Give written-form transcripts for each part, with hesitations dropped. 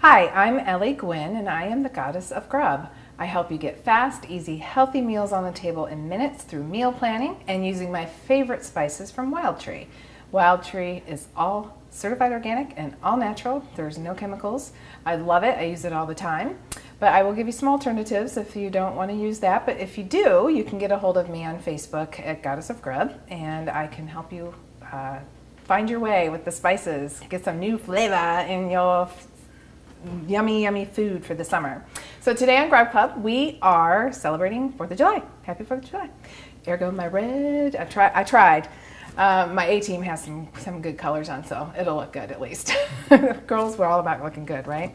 Hi, I'm Elly Gwyn and I am the goddess of Grub. I help you get fast, easy, healthy meals on the table in minutes through meal planning and using my favorite spices from Wild Tree. Wild Tree is all certified organic and all natural. There's no chemicals. I love it. I use it all the time. But I will give you some alternatives if you don't want to use that. But if you do, you can get a hold of me on Facebook at Goddess of Grub and I can help you find your way with the spices. Get some new flavor in your yummy, yummy food for the summer. So today on Grub Club, we are celebrating 4th of July. Happy 4th of July. Ergo my red. I tried. My A-team has some good colors on, so it'll look good at least. Girls, we're all about looking good, right?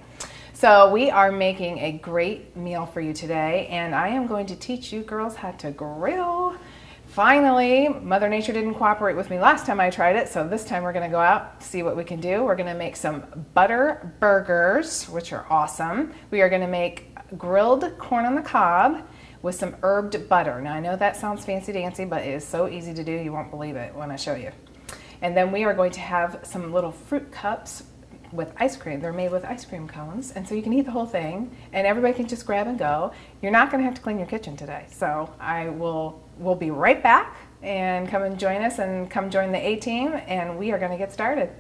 So we are making a great meal for you today, and I am going to teach you girls how to grill. Finally, Mother Nature didn't cooperate with me last time I tried it, so this time we're going to go out, see what we can do. We're going to make some butter burgers, which are awesome. We are going to make grilled corn on the cob with some herbed butter. Now I know that sounds fancy-dancy, but it is so easy to do, you won't believe it when I show you. And then we are going to have some little fruit cups with ice cream. They're made with ice cream cones, and so you can eat the whole thing, and everybody can just grab and go. You're not going to have to clean your kitchen today, so we'll be right back, and come and join us, and come join the A-team, and we are going to get started.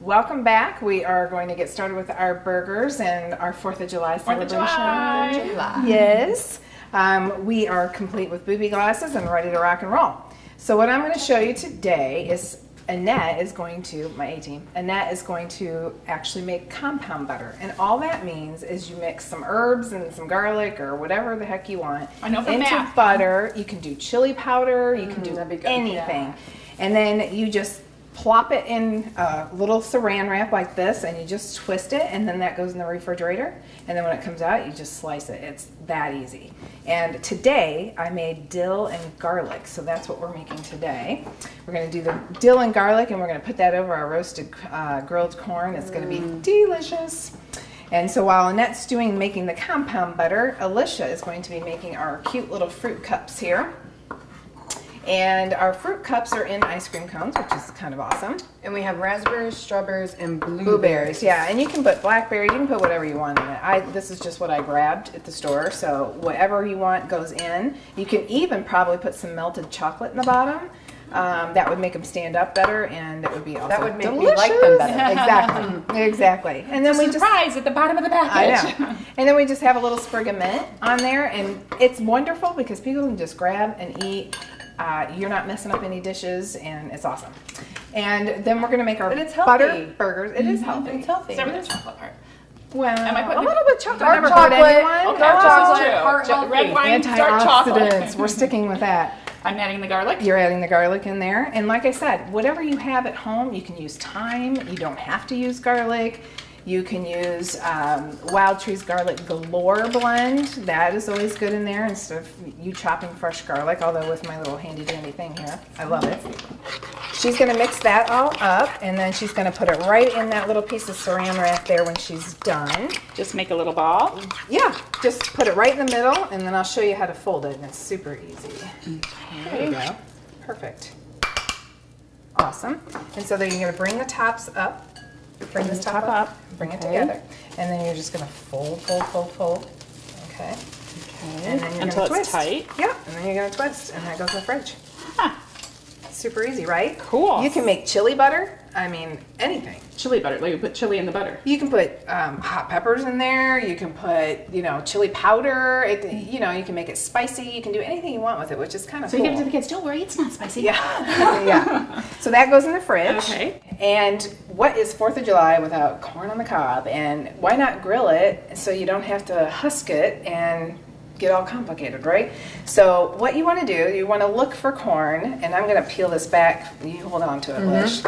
Welcome back. We are going to get started with our burgers and our 4th of July celebration. 4th of July. Yes. We are complete with booby glasses and ready to rock and roll. So what I'm going to show you today is Annette is going to, my A-team, Annette is going to actually make compound butter. And all that means is you mix some herbs and some garlic or whatever the heck you want into butter. You can do chili powder, you can do anything. Yeah. And then you just plop it in a little saran wrap like this, and you just twist it, and then that goes in the refrigerator, and then when it comes out you just slice it. It's that easy. And today I made dill and garlic, so that's what we're making today. We're going to do the dill and garlic, and we're going to put that over our roasted grilled corn. It's going to be delicious. And so while Annette's making the compound butter, Alicia is going to be making our cute little fruit cups here. And our fruit cups are in ice cream cones, which is kind of awesome. And we have raspberries, strawberries, and blueberries. Yeah, and you can put blackberries, you can put whatever you want in it. This is just what I grabbed at the store, so whatever you want goes in. You can even probably put some melted chocolate in the bottom. That would make them stand up better, and it would be also that would make delicious. me like them better. Exactly, exactly. And then surprise at the bottom of the package. I know. And then we just have a little sprig of mint on there, and it's wonderful because people can just grab and eat. You're not messing up any dishes, and it's awesome. And then we're going to make our butter burgers. It is healthy. It's healthy. Except for the chocolate part. Well, Am I a little bit chocolate. Dark Never chocolate. hurt anyone. Okay, dark chocolate. chocolate. Red wine, dark chocolate. Antioxidants. We're sticking with that. I'm adding the garlic. You're adding the garlic in there. And like I said, whatever you have at home, you can use thyme. You don't have to use garlic. You can use Wild Tree's Garlic Galore blend. That is always good in there instead of you chopping fresh garlic, although with my little handy dandy thing here. I love it. She's going to mix that all up, and then she's going to put it right in that little piece of saran wrap there when she's done. Just make a little ball. Yeah, just put it right in the middle, and then I'll show you how to fold it, and it's super easy. Okay. There you go. Perfect. Awesome. And so then you're going to bring the tops up. Bring this top up, bring it together, and then you're just going to fold. Okay. And then you're Until gonna it's twist. tight. Yep. And then you're going to twist, and that goes in the fridge. Huh. Super easy, right? Cool. You can make chili butter. I mean, anything. Chili butter. Like you put chili in the butter. You can put hot peppers in there. You can put, chili powder. You can make it spicy. You can do anything you want with it, which is kind of cool. So you give it to the kids. Don't worry, it's not spicy. Yeah. Yeah. So that goes in the fridge. Okay. And what is 4th of July without corn on the cob? And why not grill it so you don't have to husk it and get all complicated, right? So what you want to do, you want to look for corn, and I'm going to peel this back. You hold on to it, Lish.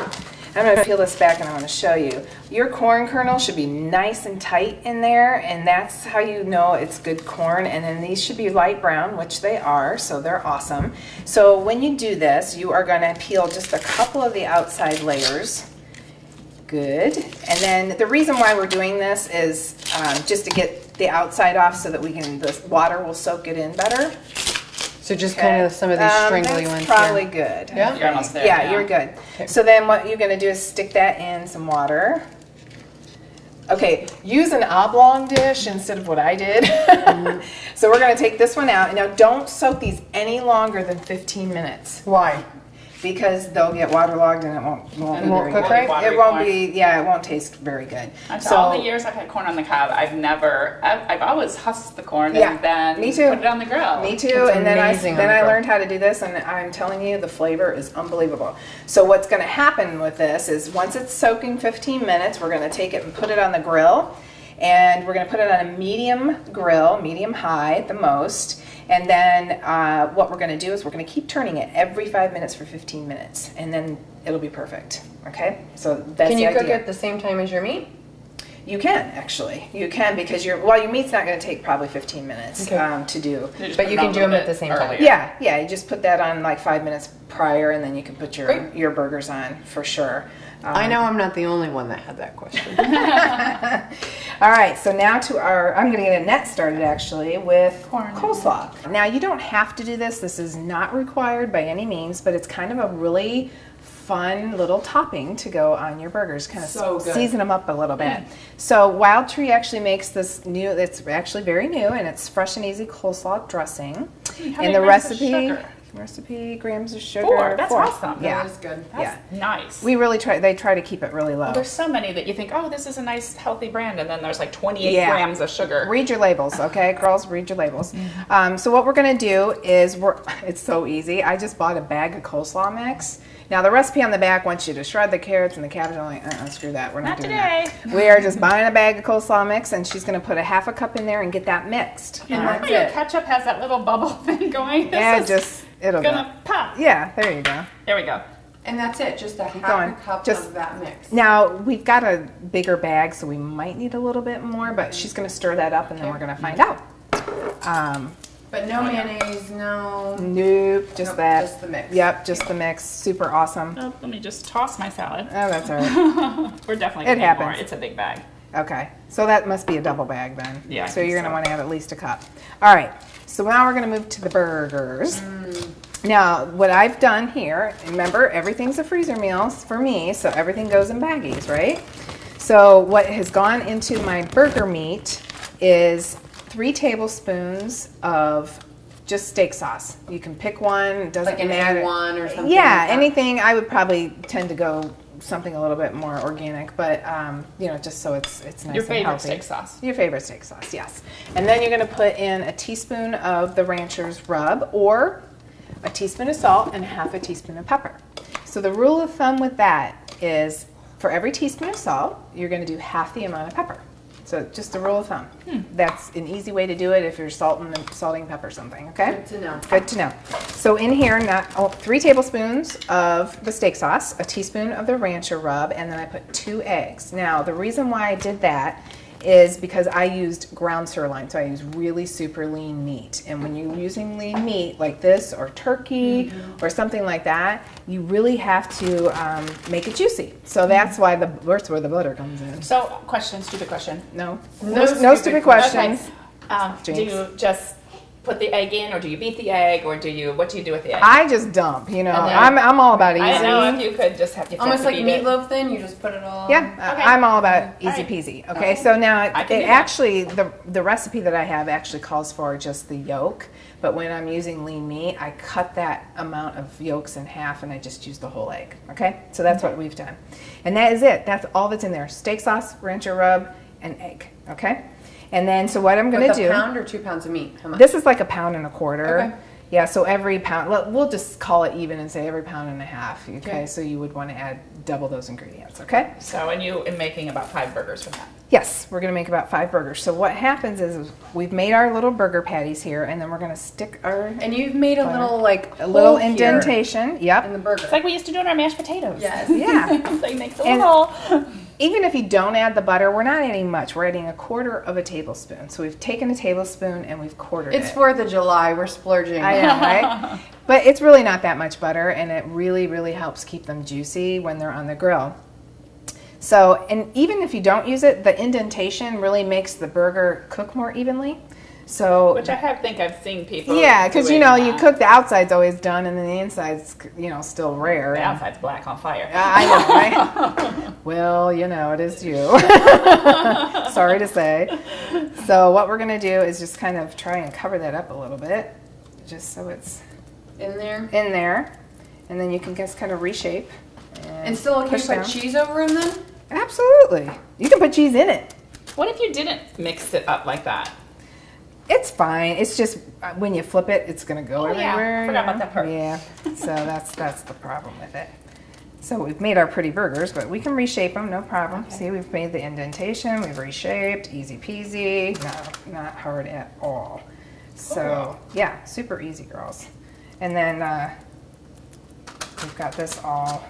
I'm going to peel this back and I'm going to show you. Your corn kernel should be nice and tight in there, and that's how you know it's good corn. And then these should be light brown, which they are, so they're awesome. So when you do this, you are going to peel just a couple of the outside layers. Good. And then the reason why we're doing this is just to get the outside off so that the water will soak it in better. So just kind of some of these stringly ones. Probably good. Yeah? You're almost there. Yeah, you're good. Okay. So then what you're going to do is stick that in some water. Okay, use an oblong dish instead of what I did. So we're going to take this one out. And now don't soak these any longer than 15 minutes. Why? Because they'll get waterlogged and it won't be very cook good. right? It won't be, yeah, it won't taste very good. After all the years I've had corn on the cob, I've always husked the corn Yeah, and then me too. put it on the grill. Me too, It's and then amazing on the I grill. learned how to do this, and I'm telling you, the flavor is unbelievable. So what's going to happen with this is once it's soaking 15 minutes, we're going to take it and put it on the grill, and we're going to put it on a medium grill, medium high at the most. And then what we're going to do is we're going to keep turning it every 5 minutes for 15 minutes, and then it'll be perfect. Okay, so that's Can the you cook idea. it at the same time as your meat? You can actually. You can because your meat's not going to take probably 15 minutes Okay. to do. just But put you it can on do a them little at the bit same time. earlier. Yeah, you just put that on like 5 minutes prior, and then you can put Great. your burgers on for sure. I know I'm not the only one that had that question. All right, so now I'm going to get a net started actually with Corn. coleslaw. Now you don't have to do this. This is not required by any means, but it's kind of a really fun little topping to go on your burgers. Kind of So good. season them up a little bit. So Wild Tree actually makes this new. It's actually very new, and it's fresh and easy coleslaw dressing. How And many the grams of recipe. sugar? Recipe grams of sugar. 4. That's 4. awesome. Yeah. That is good. That's nice. We really they try to keep it really low. There's so many that you think, oh, this is a nice healthy brand, and then there's like 28 Yeah. grams of sugar. Read your labels, okay, girls. Read your labels. So what we're gonna do is it's so easy. I just bought a bag of coleslaw mix. Now the recipe on the back wants you to shred the carrots and the cabbage. I'm like, screw that. We're not, Not doing today. that. We are just buying a bag of coleslaw mix, and she's gonna put a half a cup in there and get that mixed. You All know right? how your ketchup has that little bubble thing going? Yeah, This is it'll gonna go. pop. Yeah, there you go. There we go. And that's it, just a half going. a cup Just- of that mix. Now we've got a bigger bag, so we might need a little bit more, but she's gonna stir that up, and then we're gonna find out. But no mayonnaise, no. Nope, just Nope, that. just the mix. Yep, just the mix. Super awesome. Oh, let me just toss my salad. Oh, that's all right. We're definitely It going to need more. happens. It's a big bag. Okay, so that must be a double bag then. Yeah, I So think you're gonna so. want to have at least a cup. All right. So now we're gonna move to the burgers. Now, what I've done here, remember, everything's a freezer meal for me, so everything goes in baggies, right? So what has gone into my burger meat is 3 tablespoons of just steak sauce. You can pick one. It doesn't Like an matter. A1 or something Yeah, like that. anything. I would probably tend to go something a little bit more organic, but just so it's nice Your and favorite healthy. steak sauce. Your favorite steak sauce, yes. And then you're going to put in a teaspoon of the Rancher's Rub, or a teaspoon of salt and half a teaspoon of pepper. So the rule of thumb with that is for every teaspoon of salt, you're going to do half the amount of pepper. So just a rule of thumb. That's an easy way to do it if you're salting and pepper something, okay? Good to know. Good to know. So in here, 3 tablespoons of the steak sauce, a teaspoon of the Rancher Rub, and then I put 2 eggs. Now, the reason why I did that is because I used ground sirloin, so I use really super lean meat. And when you're using lean meat like this, or turkey, or something like that, you really have to make it juicy. So that's why that's where the butter comes in. So, stupid question. No stupid stupid questions. Do Jinx. you just put the egg in, or do you beat the egg, or what do you do with the egg? I just dump, And then- I'm all about easy. I don't know if you could just have to Almost like beat it. meatloaf then, you just put it all. Yeah, Okay. I'm all about easy All right. peasy. Okay, so now I can it do that. actually, the recipe that I have actually calls for just the yolk, but when I'm using lean meat, I cut that amount of yolks in half and I just use the whole egg. Okay, so that's what we've done. And that is it. That's all that's in there. Steak sauce, Rancher Rub, and egg. Okay, and then so what I'm going With to a do. pound or 2 pounds of meat? How much? This is like 1.25 pounds. Okay. Yeah, so every pound, we'll just call it even and say every pound and a half. Okay, so you would want to add double those ingredients, okay? So, and you are making about 5 burgers from that. Yes, we're going to make about 5 burgers. So what happens is we've made our little burger patties here, and then we're going to stick our... And you've made a little, like, a little hole indentation, yep. in the burger. It's like we used to do in our mashed potatoes. Yes. Yeah. So you make the little hole. Even if you don't add the butter, we're not adding much. We're adding 1/4 of a tablespoon. So we've taken a tablespoon and we've quartered It's it. 4th of July. We're splurging. I know, right? But it's really not that much butter, and it really, really helps keep them juicy when they're on the grill. So, and even if you don't use it, the indentation really makes the burger cook more evenly. So, Which I think I've seen people. yeah, because you doing know, that. you cook the outside's always done, and then the inside's, you know, still rare. The And- outside's black on fire. I know, right? Well, you know, it is you. Sorry to say. So what we're going to do is just kind of try and cover that up a little bit, just so it's In there. in there. And then you can just kind of reshape. And still okay push to put down. cheese over them then? Absolutely. You can put cheese in it. What if you didn't mix it up like that? It's fine. It's just when you flip it, it's going to go Oh, yeah. everywhere. Forgot about that part. Yeah. So that's the problem with it. So we've made our pretty burgers, but we can reshape them, no problem. See, we've made the indentation, we've reshaped, easy peasy, no, not hard at all. So yeah, super easy, girls. And then we've got this all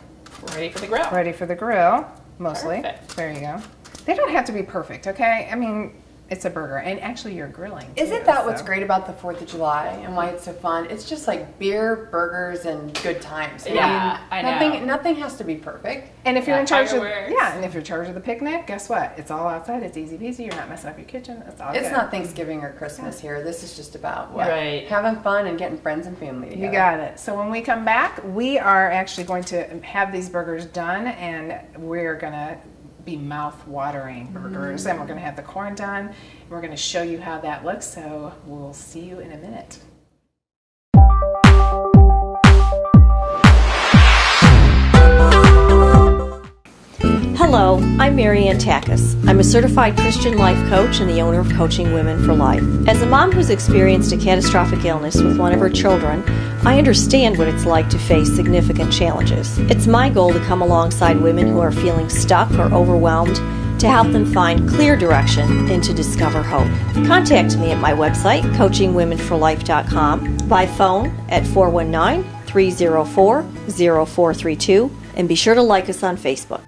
Ready for the grill. ready for the grill, mostly. Perfect. There you go. They don't have to be perfect, okay? I mean, it's a burger, and actually you're grilling. Isn't too, that what's so. great about the 4th of July and why it's so fun? It's just like beer, burgers, and good times. Yeah, I know. Nothing has to be perfect. And if you're Yeah, in charge fireworks. and if you're in charge of the picnic, guess what? It's all outside. It's easy peasy. You're not messing up your kitchen. It's all It's good. not Thanksgiving or Christmas here. This is just about Right. having fun and getting friends and family together. You got it. So when we come back, we are actually going to have these burgers done, and we're gonna be mouth-watering burgers, and we're gonna have the corn done. And we're gonna show you how that looks. So we'll see you in a minute. Hello, I'm Mary Ann Takis. I'm a certified Christian life coach and the owner of Coaching Women for Life. As a mom who's experienced a catastrophic illness with one of her children, I understand what it's like to face significant challenges. It's my goal to come alongside women who are feeling stuck or overwhelmed to help them find clear direction and to discover hope. Contact me at my website, coachingwomenforlife.com, by phone at 419-304-0432, and be sure to like us on Facebook.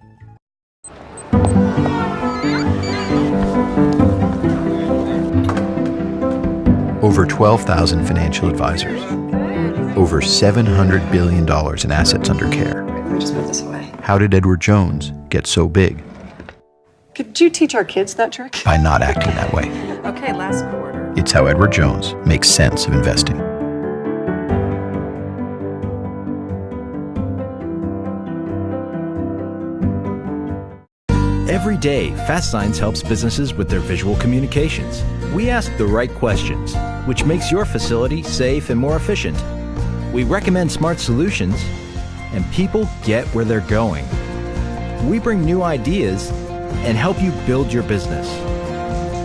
Over 12,000 financial advisors. Over $700 billion in assets under care. Let me just put this away. How did Edward Jones get so big? Could you teach our kids that trick? By not acting that way. Okay, last quarter. It's how Edward Jones makes sense of investing. Every day, Fast Signs helps businesses with their visual communications. We ask the right questions, which makes your facility safe and more efficient. We recommend smart solutions, and people get where they're going. We bring new ideas and help you build your business.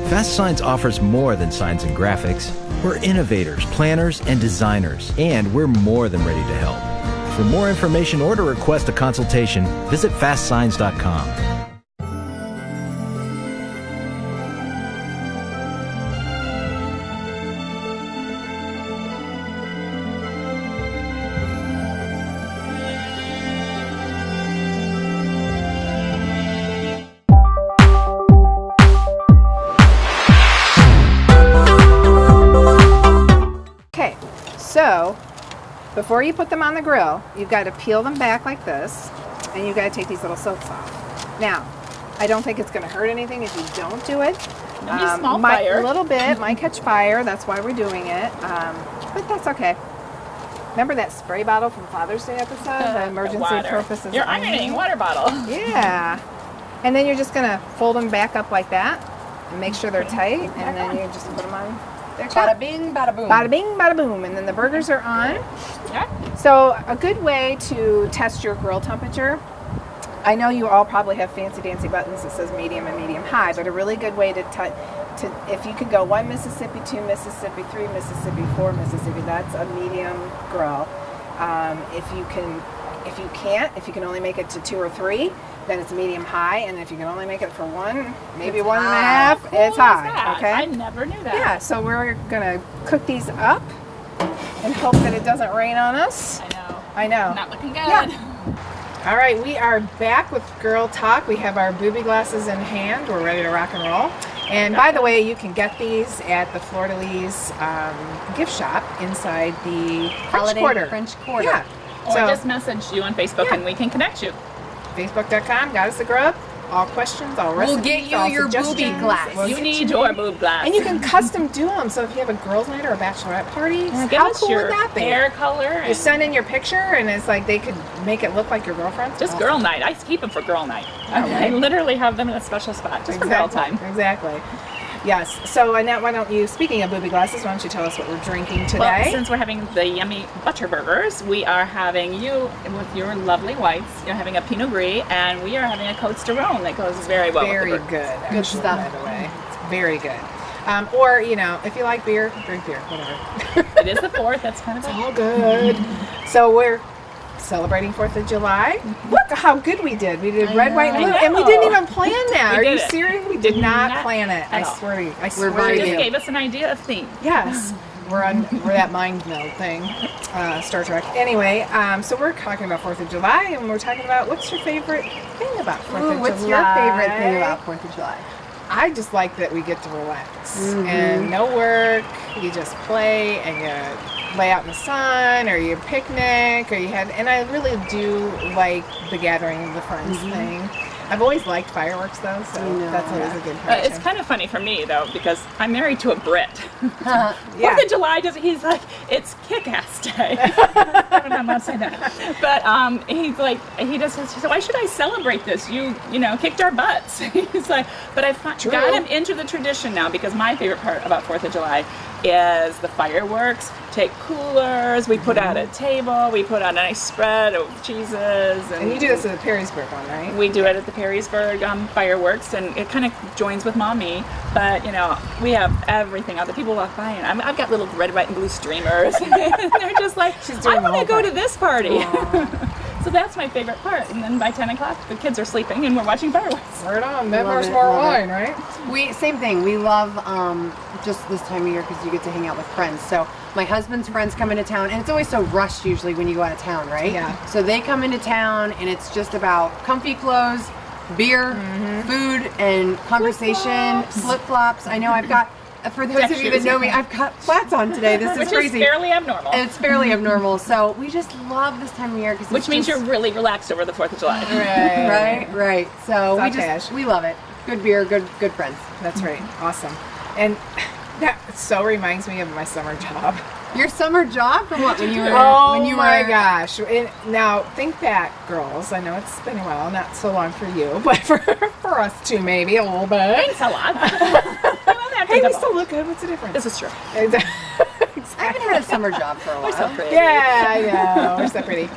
Fast Signs offers more than signs and graphics. We're innovators, planners, and designers, and we're more than ready to help. For more information or to request a consultation, visit fastsigns.com. Okay, so before you put them on the grill, you've got to peel them back like this, and you've got to take these little silks off. Now, I don't think it's going to hurt anything if you don't do it. Maybe a small might, fire. A little bit might catch fire. That's why we're doing it. But that's okay. Remember that spray bottle from Father's Day episode? The emergency Water. purposes. Your only? ironing water bottle. Yeah. And then you're just going to fold them back up like that and make sure they're tight. And then you just put them on. They're Bada cut. bing, bada boom. Bada bing, bada boom. And then the burgers are on. Yeah. So a good way to test your grill temperature, I know you all probably have fancy dancy buttons that says medium and medium high, but a really good way to if you could go 1 Mississippi, 2 Mississippi, 3 Mississippi, 4 Mississippi, that's a medium grill. If you can only make it to 2 or 3, then it's medium high, and if you can only make it for 1, maybe It's 1.5, it's high. Okay. I never knew that. Yeah. So we're gonna cook these up and hope that it doesn't rain on us. I know. Not looking good. Yeah. All right, we are back with Girl Talk. We have our booby glasses in hand. We're ready to rock and roll. And by the way, you can get these at the Fleur de Lis gift shop inside the French Quarter. Yeah. Or just message you on Facebook and we can connect you. Facebook.com, Goddess of Grub. All questions, all recipes, We'll get you all your booby suggestions. glass. We'll You get need your boob glass. And you can custom do them. So if you have a girls' night or a bachelorette party, Give how us cool your would that be? hair color. You send in your picture, and it's like they could make it look like your girlfriend's. Just Awesome. girl night. I keep them for girl night. Okay. I literally have them in a special spot just for girl time. Exactly. Yes. So, Annette, why don't you, speaking of booby glasses, why don't you tell us what we're drinking today? Well, since we're having the yummy butter burgers, we are having you with your lovely whites. You're having a Pinot Gris, and we are having a Côte d'Aron that goes very well very with the good. burgers. Good stuff, by the way. It's very good. Or, if you like beer, drink beer, whatever. It is the 4th. That's kind of It's all good. So we're celebrating 4th of July. Look how good we did. We did red, white, and blue, I and we know. didn't even plan that. We Are did you it. serious? We did not Not plan it. I at all. swear to you. I We're swear to vibing. Just you. gave us an idea of theme. Yes, we're that mind meld thing, Star Trek. Anyway, so we're talking about 4th of July, and we're talking about what's your favorite thing about 4th of July? What's your favorite thing about 4th of July? I just like that we get to relax and no work. You just play and you lay out in the sun, or you picnic, or and I really do like the gathering of the friends thing. I've always liked fireworks though, so that's always a good part. It's kind of funny for me though because I'm married to a Brit. Yeah. 4th of July he's like, it's kick-ass day. I'm not saying that, but he's like, he said, why should I celebrate this? You kicked our butts. He's like, but I've got him into the tradition now because my favorite part about 4th of July is the fireworks. Take coolers, we put out a table, we put out a nice spread of cheeses. And you do this at the Perrysburg one, right? We do it at the Perrysburg fireworks, and it kind of joins with Mommy. But we have everything out there. People walk by, and I've got little red, white, and blue streamers. And they're just like, I want to go to this party. So that's my favorite part. And then by 10 o'clock, the kids are sleeping, and we're watching fireworks. Right on. That much more wine, right? Same thing. We love just this time of year because you get to hang out with friends. So my husband's friends come into town, and it's always so rushed usually when you go out of town, right? Yeah. So they come into town, and it's just about comfy clothes, beer, food, and conversation, flip-flops. I know I've got, for those of you that know me, I've got flats on today. This is Which crazy. is fairly abnormal. It's fairly abnormal. So we just love this time of year. Which means you're really relaxed over the 4th of July. Right. So Sausage. we love it. Good beer, good friends. That's right. Awesome. And that so reminds me of my summer job. Your summer job from what? When you were my gosh. Now think back, girls. I know it's been a while, not so long for you, but for us too, maybe a little bit. Thanks a lot. Hey, we still look good. What's the difference? This is true. Exactly. I haven't had a summer job for a while. We're so pretty. Yeah, I know. We're so pretty.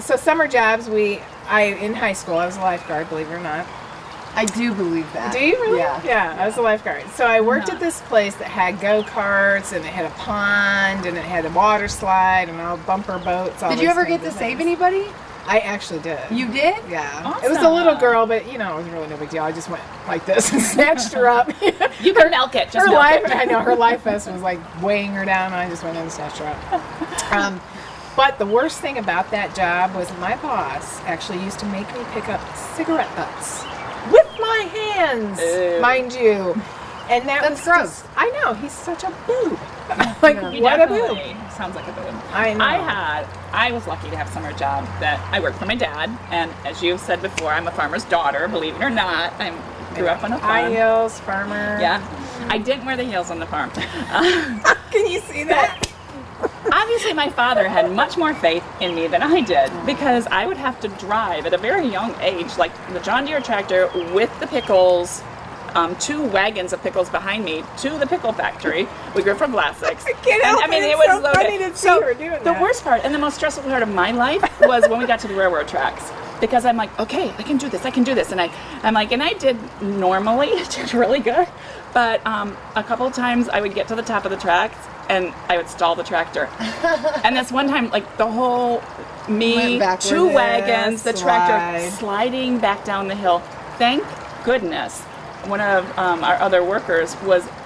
So summer jobs, in high school, I was a lifeguard, believe it or not. I do believe that. Do you really? Yeah. I was a lifeguard. So I worked at this place that had go-karts, and it had a pond, and it had a water slide, and all bumper boats. Did you ever get to save anybody? I actually did. You did? Yeah. It was a little girl, but it was really no big deal. I just went like this and snatched her up. You can milk it. Just her milk life, it. I know, her life vest was like weighing her down, and I just went in and snatched her up. But the worst thing about that job was my boss actually used to make me pick up cigarette butts with my hands, mind you. And that's gross. I know, he's such a boob. Like, He what a definitely boob. sounds like a boob. I know. I was lucky to have a summer job that I worked for my dad, and as you've said before, I'm a farmer's daughter, believe it or not. I grew up on a farm. High heels, farmer. Yeah. I didn't wear the heels on the farm. Can you see that? Obviously, my father had much more faith in me than I did because I would have to drive at a very young age, like the John Deere tractor with the pickles, 2 wagons of pickles behind me to the pickle factory. We grew from Vlasics. I can't help it. It's so funny to see her doing the that. worst part and the most stressful part of my life was when we got to the railroad tracks because I'm like, okay, I can do this, and I'm like, and I did really good, but a couple of times I would get to the top of the tracks and I would stall the tractor, and this one time, like the whole two wagons, the tractor sliding back down the hill. Thank goodness, one of our other workers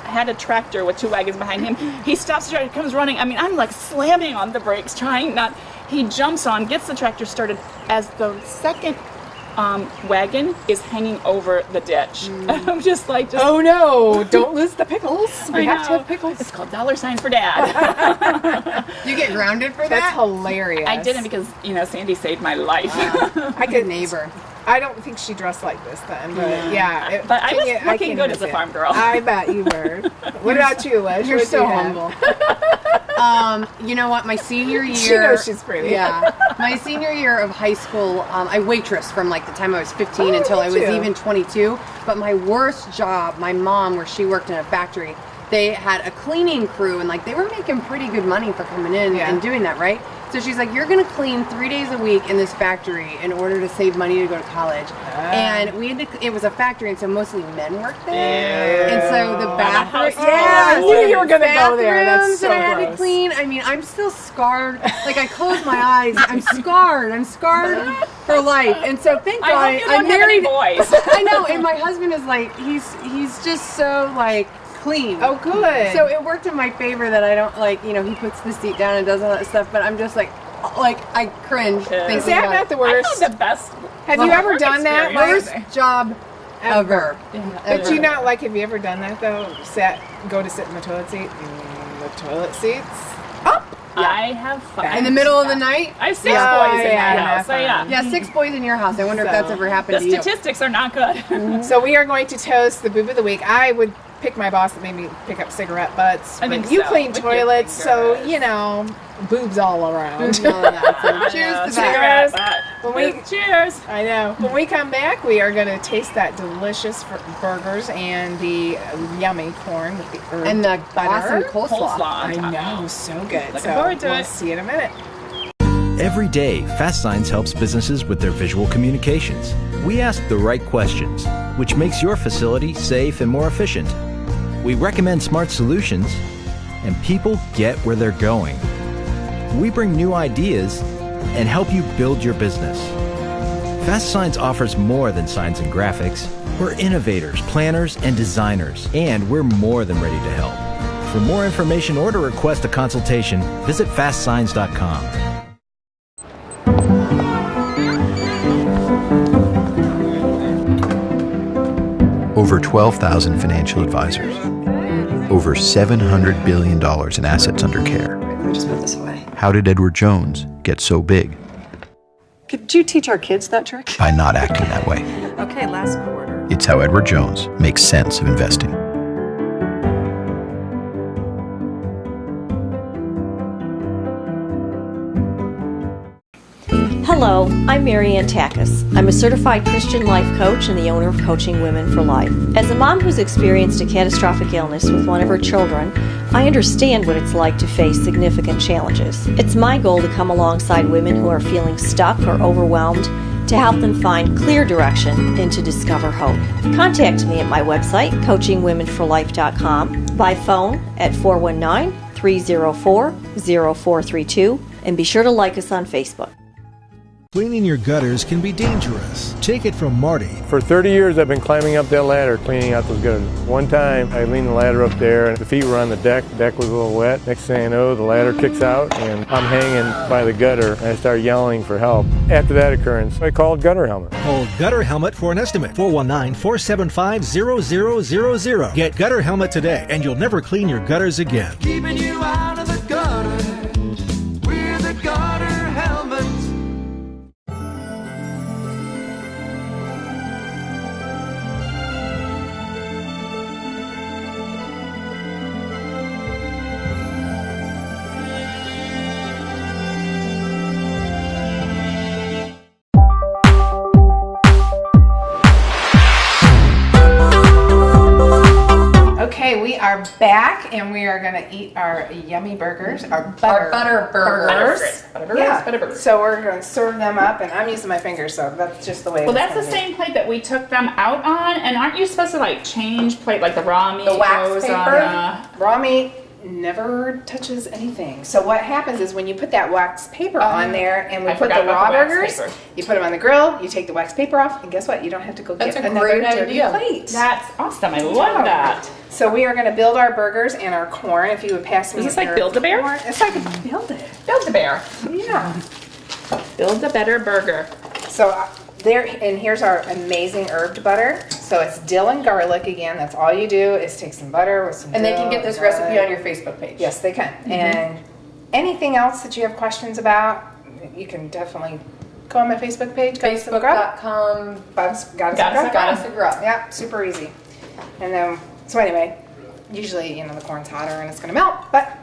had a tractor with two wagons behind him. He stops the tractor, comes running. I mean, I'm like slamming on the brakes, trying not. He jumps on, gets the tractor started as the second wagon is hanging over the ditch. I'm just like, oh no, don't lose the pickles. We have to have pickles. It's called $ for Dad. You get grounded for that? That's hilarious. I didn't because, Sandy saved my life. I could neighbor. I don't think she dressed like this then, but yeah. But I was looking good as a farm girl. I bet you were. What about you, Liz? You're so humble. You know what? My senior year. She knows she's pretty. Yeah. My senior year of high school, I waitressed from like the time I was 15 until I was even 22. But my worst job, my mom, where she worked in a factory, they had a cleaning crew and like they were making pretty good money for coming in and doing that, right? So she's like, you're going to clean 3 days a week in this factory in order to save money to go to college. And we had to, it was a factory, and so mostly men worked there. And so the bathroom, I knew you were going to go there. That's so that I had to clean. I mean, I'm still scarred. Like I close my eyes, I'm scarred. I'm scarred for life. And so thank God I hope you don't have any boys. I know, and my husband is like, he's just so like clean. Oh, good. So it worked in my favor that I don't like, he puts the seat down and does all that stuff, but I'm just like I cringe. Is that not the worst? I know the best. Have you ever done that? Worst job ever. But have you ever done that though? Go to sit in the toilet seat? The toilet seat's up. I have fun. In the middle of the night? I have 6 boys in my house. Yeah, 6 boys in your house. I wonder if that's ever happened to you. The statistics are not good. So we are going to toast the boob of the week. I would pick my boss that made me pick up cigarette butts. I think you so. clean toilets, so boobs all around. Cheers to that. Cheers. I know. When we come back, we are going to taste that delicious burgers and the yummy corn with the herb and the butter. awesome coleslaw. I know, so good. Looking forward to we'll it. See you in a minute. Every day, Fast Signs helps businesses with their visual communications. We ask the right questions, which makes your facility safe and more efficient. We recommend smart solutions, and people get where they're going. We bring new ideas and help you build your business. Fast Signs offers more than signs and graphics. We're innovators, planners, and designers, and we're more than ready to help. For more information or to request a consultation, visit fastsigns.com. Over 12,000 financial advisors. Over $700 billion in assets under care. Let me just put this away. How did Edward Jones get so big? Could you teach our kids that trick? By not acting that way. Okay, last quarter. It's how Edward Jones makes sense of investing. Hello, I'm Marianne Takis. I'm a certified Christian life coach and the owner of Coaching Women for Life. As a mom who's experienced a catastrophic illness with one of her children, I understand what it's like to face significant challenges. It's my goal to come alongside women who are feeling stuck or overwhelmed to help them find clear direction and to discover hope. Contact me at my website, coachingwomenforlife.com, by phone at 419-304-0432, and be sure to like us on Facebook. Cleaning your gutters can be dangerous. Take it from Marty. For 30 years, I've been climbing up that ladder, cleaning out those gutters. One time, I leaned the ladder up there, and the feet were on the deck. The deck was a little wet. Next thing I know, the ladder kicks out, and I'm hanging by the gutter, and I start yelling for help. After that occurrence, I called Gutter Helmet. Call Gutter Helmet for an estimate. 419-475-0000. Get Gutter Helmet today, and you'll never clean your gutters again. Keeping you out of the gutter with a Gutter Helmet. Okay, we are are back, and we are going to eat our yummy burgers, our butter burgers. Butter burgers. So we're going to serve them up, and I'm using my fingers, so that's just the way Well, it's that's the gonna same plate that we took them out on, and aren't you supposed to like change plate, like the raw meat The wax goes paper? on? Raw meat never touches anything. So what happens is when you put that wax paper on there, and we I put the forgot raw about the wax burgers, paper. you put them on the grill, you take the wax paper off, and guess what? You don't have to go That's get a another great dirty idea. plate. That's awesome. I love that. So we are going to build our burgers and our corn. If you would pass me Is this like your Build-A-Bear? corn. It's like a Build-A. Build-A-Bear. Yeah. Build a better burger. So here's our amazing herbed butter. So it's dill and garlic again. That's all you do is take some butter with some And they dill can get this and recipe garlic. on your Facebook page. Yes, they can. And anything else that you have questions about, you can definitely go on my Facebook page. Goddess of Grub. Facebook.com. Goddess of Goddess of Grub. Goddess of Grub. Yeah, super easy. And then, so anyway, usually, the corn's hotter and it's going to melt, but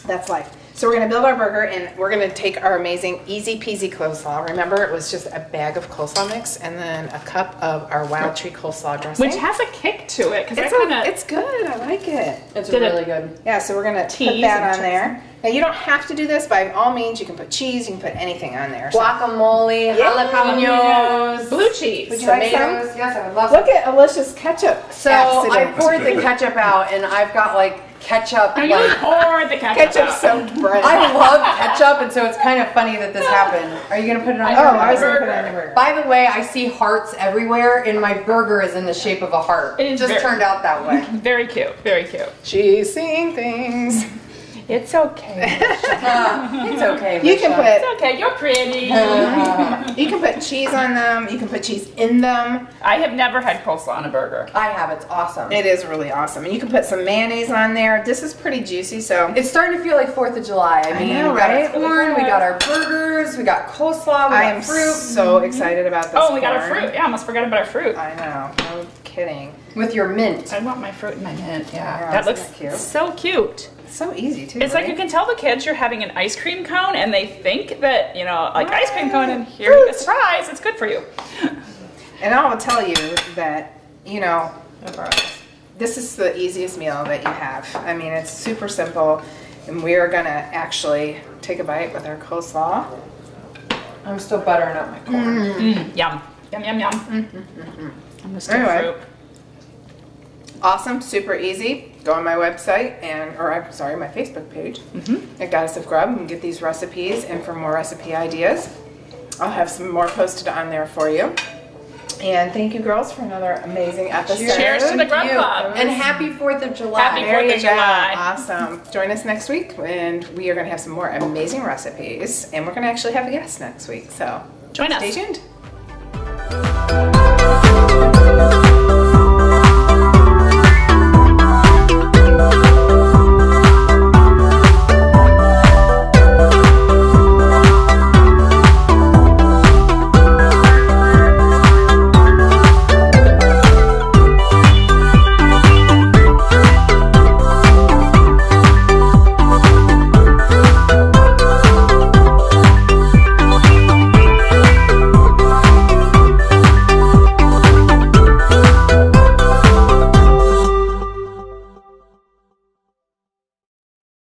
that's life. So we're going to build our burger, and we're going to take our amazing easy peasy coleslaw. Remember, it was just a bag of coleslaw mix and then a cup of our Wild Tree coleslaw dressing. Which has a kick to it. It's good. I like it. It's Did it- really good. Yeah, so we're going to put Cheese that and on there. Now, you don't have to do this. By all means, you can put cheese. You can put anything on there. So. Guacamole, Yeah. jalapenos, Blue cheese. Would you like some? tomatoes. Yes, I would love Look at Alicia's ketchup. So I accident. poured the ketchup out, and I've got like ketchup. No, you Like, pour the ketchup Ketchup out. soaked bread. I love ketchup, and so it's kind of funny that this happened. Are you gonna put it on? Oh, your I was going to burger? put it on the burger. By the way, I see hearts everywhere, and my burger is in the shape of a heart. It is just very- turned out that way. Very cute. Very cute. She's seeing things. It's okay. It's okay. You can Misha. It's put okay. You're pretty. you can put cheese on them. You can put cheese in them. I have never had coleslaw on a burger. I have. It's awesome. It is really awesome. And you can put some mayonnaise on there. This is pretty juicy, so It's starting to feel like 4th of July. I mean, know, we got right? our corn, we got our burgers, we got coleslaw, we I got am fruit. so excited about this. Oh, we got our corn. fruit. Yeah, I almost forgot about our fruit. I know. No kidding. With your mint. I want my fruit in my mint. Yeah, Yeah, that isn't looks that cute? so cute. It's so easy too. It's like right? you can tell the kids you're having an ice cream cone, and they think that like ice cream cone, and here you go, surprise, it's good for you. And I will tell you that this is the easiest meal that you have. I mean, it's super simple, and we are gonna actually take a bite with our coleslaw. I'm still buttering up my corn. Yum, yum, yum, yum. I'm gonna stick Anyway. fruit. Awesome, super easy. Go on my website my Facebook page at Goddess of Grub and get these recipes. And for more recipe ideas, I'll have some more posted on there for you. And thank you, girls, for another amazing episode. Cheers to the Grub Club. And happy 4th of July. Happy There 4th you of go. July. Awesome. Join us next week, and we are going to have some more amazing recipes. And we're going to actually have a guest next week. So Join us. stay tuned.